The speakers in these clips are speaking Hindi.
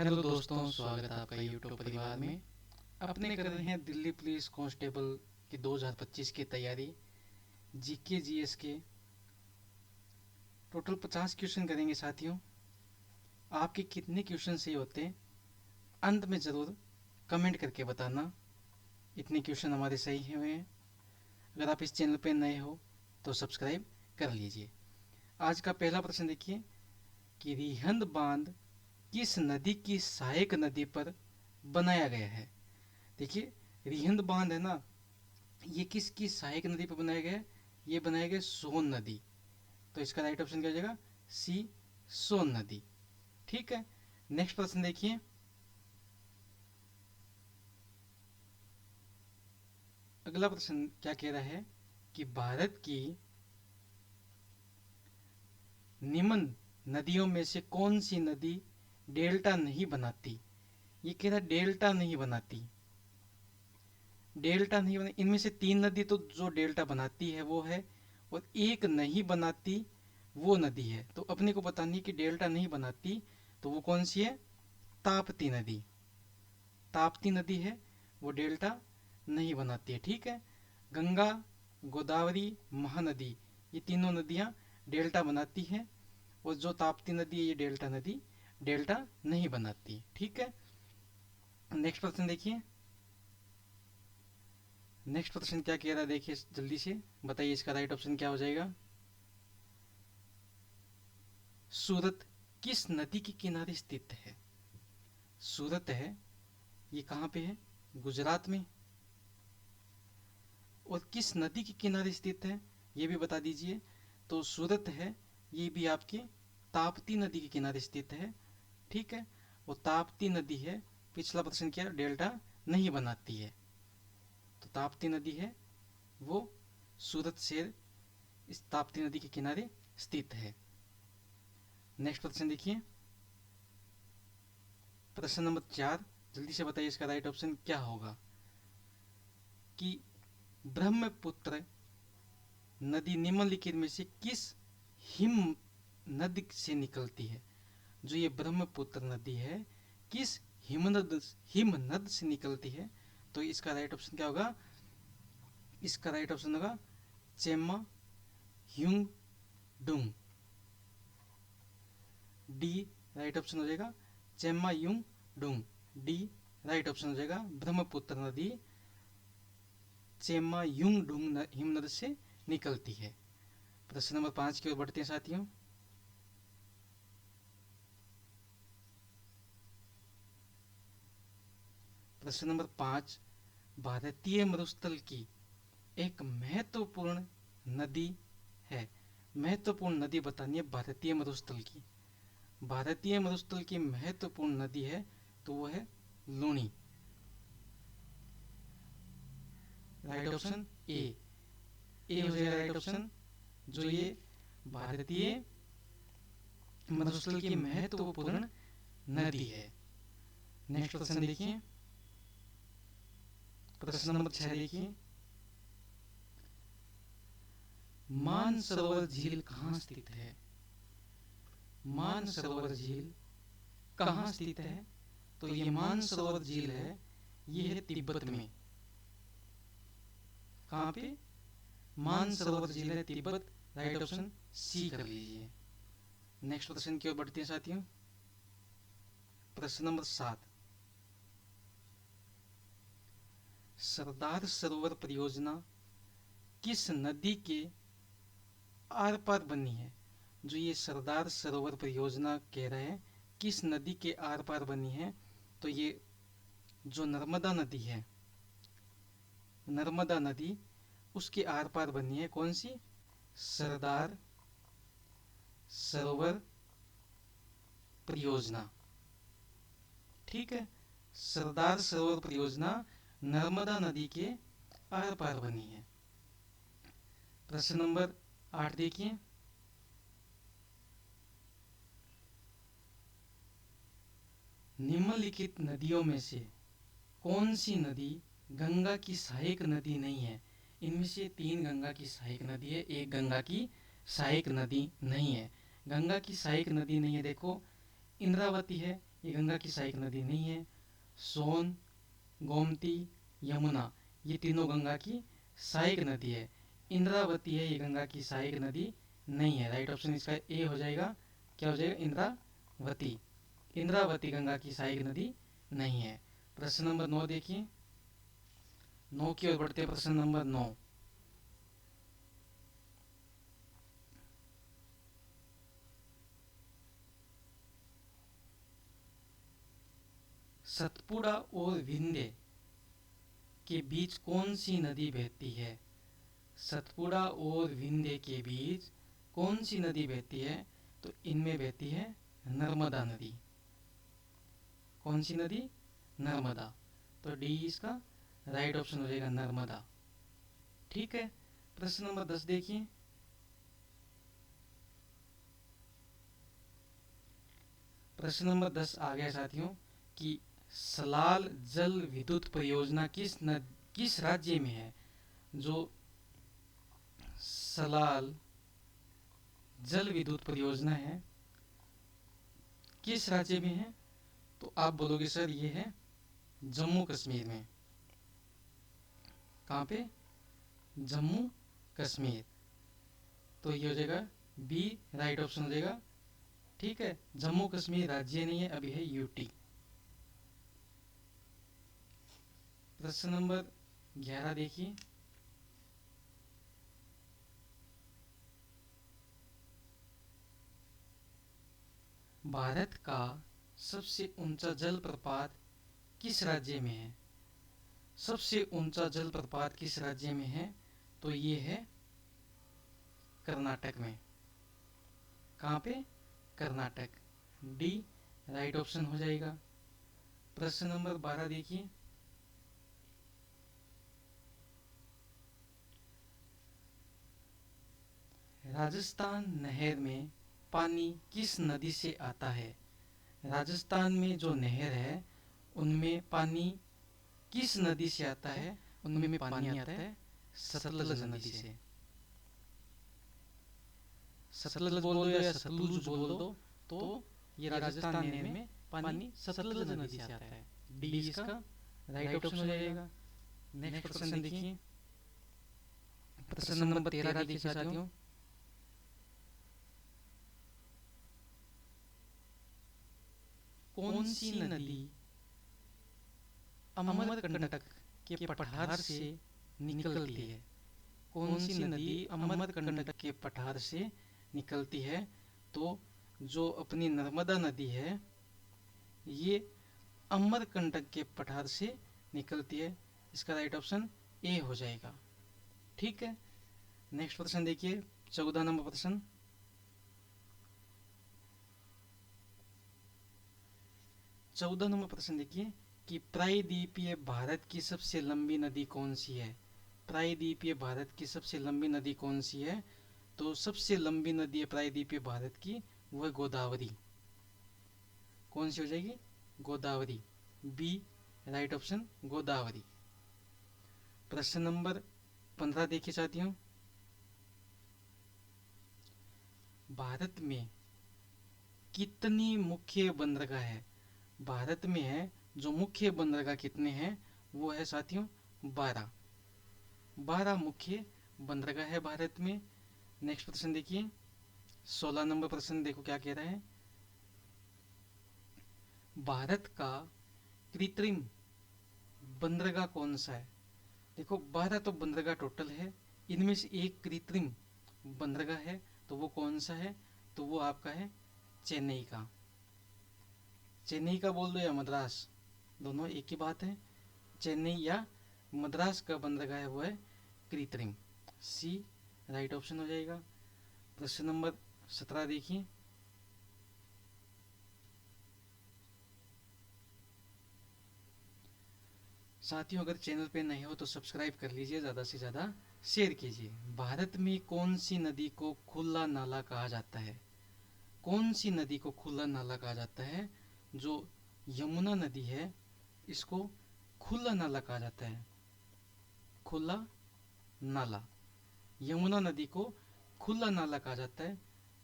हेलो दोस्तों, स्वागत है आपका यूट्यूब परिवार में। अपने कर रहे हैं दिल्ली पुलिस कांस्टेबल की 2025 की तैयारी। जीके जीएस के टोटल 50 क्वेश्चन करेंगे साथियों। आपके कितने क्वेश्चन सही होते हैं अंत में ज़रूर कमेंट करके बताना। इतने क्वेश्चन हमारे सही हुए हैं। अगर आप इस चैनल पर नए हो तो सब्सक्राइब कर लीजिए। आज का पहला प्रश्न देखिए कि रिहंद बांध किस नदी की सहायक नदी पर बनाया गया है। देखिए, रिहंद बांध है ना, ये किसकी सहायक नदी पर बनाया गया है? ये बनाया गया सोन नदी। तो इसका राइट ऑप्शन क्या हो जाएगा? सी, सोन नदी। ठीक है, नेक्स्ट प्रश्न देखिए। अगला प्रश्न क्या कह रहा है कि भारत की निम्न नदियों में से कौन सी नदी डेल्टा नहीं बनाती? ये कह रहा है डेल्टा नहीं बनाती। डेल्टा नहीं बना, इनमें से 3 नदी तो जो डेल्टा बनाती है वो है, और एक नहीं बनाती वो नदी है। तो अपने को बतानी है कि डेल्टा नहीं बनाती, तो वो कौन सी है? ताप्ती नदी। ताप्ती नदी है वो डेल्टा नहीं बनाती है। ठीक है, गंगा, गोदावरी, महानदी, ये तीनों नदियां डेल्टा बनाती हैं, और जो ताप्ती नदी है ये डेल्टा नदी डेल्टा नहीं बनाती। ठीक है, नेक्स्ट प्रश्न देखिए। नेक्स्ट प्रश्न क्या कह रहा है देखिए, जल्दी से बताइए इसका राइट ऑप्शन क्या हो जाएगा। सूरत किस नदी के किनारे स्थित है? सूरत है, ये कहाँ पे है? गुजरात में। और किस नदी के किनारे स्थित है ये भी बता दीजिए। तो सूरत है, ये भी आपके ताप्ती नदी के किनारे स्थित है। ठीक है, वो ताप्ती नदी है। पिछला प्रश्न क्या, डेल्टा नहीं बनाती है, तो ताप्ती नदी है वो सूरत शहर इस ताप्ती नदी के किनारे स्थित है। नेक्स्ट प्रश्न देखिए, प्रश्न नंबर 4। जल्दी से बताइए इसका राइट ऑप्शन क्या होगा। कि ब्रह्मपुत्र नदी निम्नलिखित में से किस हिम नदी से निकलती है? जो ये ब्रह्मपुत्र नदी है किस हिमनद से निकलती है? तो इसका राइट ऑप्शन क्या होगा? इसका राइट ऑप्शन होगा चेम्मा ह्यूंग डुंग। डी राइट ऑप्शन हो जाएगा, चेम्मा यूंग डुंग। डी राइट ऑप्शन हो जाएगा, ब्रह्मपुत्र नदी चेम्मा यूंग डुंग हिमनद से निकलती है। प्रश्न नंबर 5 की ओर बढ़ते हैं साथियों। प्रश्न नंबर 5, भारतीय मरुस्थल की एक महत्वपूर्ण नदी है। महत्वपूर्ण नदी बतानी है भारतीय मरुस्थल की। भारतीय मरुस्थल की महत्वपूर्ण नदी है तो वो है लूणी। राइट ऑप्शन ए हो जाएगा राइट ऑप्शन। जो ये भारतीय मरुस्थल की महत्वपूर्ण नदी है। नेक्स्ट प्रश्न देखिए, प्रश्न नंबर 6 देखिए। मानसरोवर झील कहाँ स्थित है? मानसरोवर झील कहाँ स्थित है? तो ये मानसरोवर झील है, ये है तिब्बत में। कहाँ पे? मानसरोवर झील है तिब्बत। राइट ऑप्शन सी कर लीजिए। नेक्स्ट प्रश्न की ओर बढ़ते हैं साथियों। प्रश्न नंबर 7, सरदार सरोवर परियोजना किस नदी के आर पार बनी है? जो ये सरदार सरोवर परियोजना कह रहे हैं किस नदी के आर पार बनी है? तो ये जो नर्मदा नदी है, नर्मदा नदी उसके आर पार बनी है। कौन सी? सरदार सरोवर परियोजना। ठीक है, सरदार सरोवर परियोजना नर्मदा नदी के आर पार बनी है। प्रश्न नंबर 8 देखिए। निम्नलिखित नदियों में से कौन सी नदी गंगा की सहायक नदी नहीं है? इनमें से 3 गंगा की सहायक नदी है, एक गंगा की सहायक नदी नहीं है। गंगा की सहायक नदी नहीं है, देखो, इंद्रावती है, ये गंगा की सहायक नदी नहीं है। सोन, गोमती, यमुना ये तीनों गंगा की सहायक नदी है। इंद्रावती है ये गंगा की सहायक नदी नहीं है। राइट ऑप्शन इसका ए हो जाएगा। क्या हो जाएगा? इंद्रावती। इंद्रावती गंगा की सहायक नदी नहीं है। प्रश्न नंबर 9 देखिए। 9 की ओर बढ़ते हैं। प्रश्न नंबर 9। सतपुड़ा और विंध्य के बीच कौन सी नदी बहती है? सतपुड़ा और विंध्य के बीच कौन सी नदी बहती है? तो इनमें बहती है नर्मदा नदी। कौन सी नदी? नर्मदा। तो डी इसका राइट ऑप्शन हो जाएगा, नर्मदा। ठीक है। प्रश्न नंबर 10 देखिए। प्रश्न नंबर 10 आ गया साथियों कि सलाल जल विद्युत परियोजना किस राज्य में है? जो सलाल जल विद्युत परियोजना है किस राज्य में है? तो आप बोलोगे सर ये है जम्मू कश्मीर में। कहाँ पे? जम्मू कश्मीर। तो ये हो जाएगा बी राइट ऑप्शन हो जाएगा। ठीक है। जम्मू कश्मीर राज्य नहीं है, अभी है यूटी। प्रश्न नंबर 11 देखिए। भारत का सबसे ऊंचा जलप्रपात किस राज्य में है? सबसे ऊंचा जलप्रपात किस राज्य में है? तो ये है कर्नाटक में। कहाँ पे? कर्नाटक। डी राइट ऑप्शन हो जाएगा। प्रश्न नंबर 12 देखिए। राजस्थान नहर में पानी किस नदी से आता है? राजस्थान में जो नहर है उनमें पानी किस नदी से आता है? उनमें पानी आता है सतलज नदी से। सतलज बोल दो या सतलुज बोल दो, तो ये राजस्थान नहर में पानी सतलज नदी से आता है। डी इसका राइट ऑप्शन हो जाएगा। नेक्स्ट प्रश्न देखिए। प्रश्न नंबर 13 देखिए साथियों। कौन सी नदी अमरकंटक के पठार से निकलती है? कौन सी नदी अमरकंटक के पठार से निकलती है? तो जो अपनी नर्मदा नदी है ये अमरकंटक के पठार से निकलती है। इसका राइट ऑप्शन ए हो जाएगा। ठीक है। नेक्स्ट प्रश्न देखिए। 14 नंबर प्रश्न। 14 नंबर प्रश्न देखिए कि प्रायद्वीपीय भारत की सबसे लंबी नदी कौन सी है? प्रायद्वीपीय भारत की सबसे लंबी नदी कौन सी है? तो सबसे लंबी नदी है प्रायद्वीपीय भारत की, वह गोदावरी। कौन सी हो जाएगी? Godavari. B right option, Godavari. प्रश्न नंबर 15 देखिए साथियों। भारत में कितनी मुख्य बंदरगाह है? भारत में है जो मुख्य बंदरगाह कितने हैं? वो है साथियों 12। 12 मुख्य बंदरगाह है भारत में। नेक्स्ट प्रश्न देखिए। 16 नंबर प्रश्न देखो क्या कह रहा है। भारत का कृत्रिम बंदरगाह कौन सा है? देखो 12 तो बंदरगाह टोटल है, इनमें से एक कृत्रिम बंदरगाह है, तो वो कौन सा है? तो वो आपका है चेन्नई का। चेन्नई का बोल दो या मद्रास, दोनों एक ही बात है। चेन्नई या मद्रास का बंदरगाह है वो है कृत्रिम। सी राइट ऑप्शन हो जाएगा। प्रश्न नंबर 17 देखिए। साथियों अगर चैनल पे नए हो तो सब्सक्राइब कर लीजिए, ज़्यादा से ज़्यादा शेयर कीजिए। भारत में कौन सी नदी को खुला नाला कहा जाता है? कौन सी नदी को खुला नाला कहा जाता है? जो यमुना नदी है इसको खुला नाला कहा जाता है। खुला नाला, यमुना नदी को खुला नाला कहा जाता है।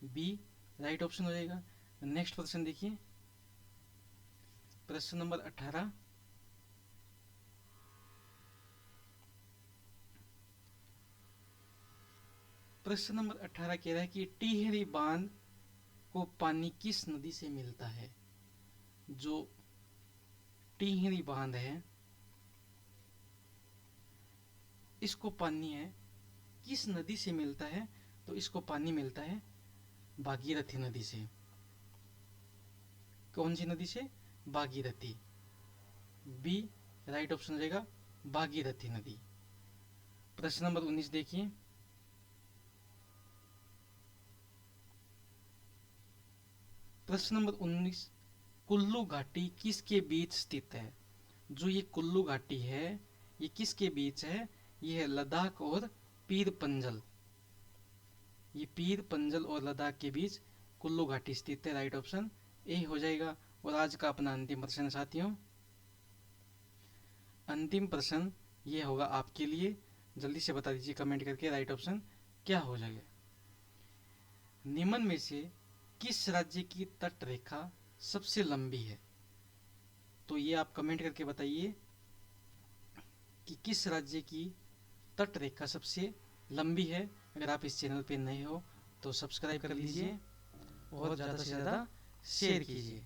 बी राइट ऑप्शन हो जाएगा। नेक्स्ट प्रश्न देखिए। प्रश्न नंबर 18, प्रश्न नंबर 18 कह रहा है कि टिहरी बांध को पानी किस नदी से मिलता है। जो टिहरी बांध है इसको पानी है किस नदी से मिलता है, तो इसको पानी मिलता है भागीरथी नदी से। कौन सी नदी से? भागीरथी। बी राइट ऑप्शन हो जाएगा, भागीरथी नदी। प्रश्न नंबर 19 देखिए, प्रश्न नंबर 19, कुल्लू घाटी किसके बीच स्थित है। जो ये कुल्लू घाटी है ये किसके बीच है? ये है लद्दाख और पीर पंजल। ये पीर पंजल और लद्दाख के बीच कुल्लू घाटी स्थित है। राइट ऑप्शन ए हो जाएगा। और आज का अपना अंतिम प्रश्न साथियों, अंतिम प्रश्न ये होगा आपके लिए, जल्दी से बता दीजिए कमेंट करके राइट ऑप्शन क्या हो जाएगा। निम्न में से किस राज्य की तट रेखा सबसे लंबी है? तो ये आप कमेंट करके बताइए कि किस राज्य की तट रेखा सबसे लंबी है। अगर आप इस चैनल पे नए हो तो सब्सक्राइब कर लीजिए और ज़्यादा से ज़्यादा शेयर कीजिए।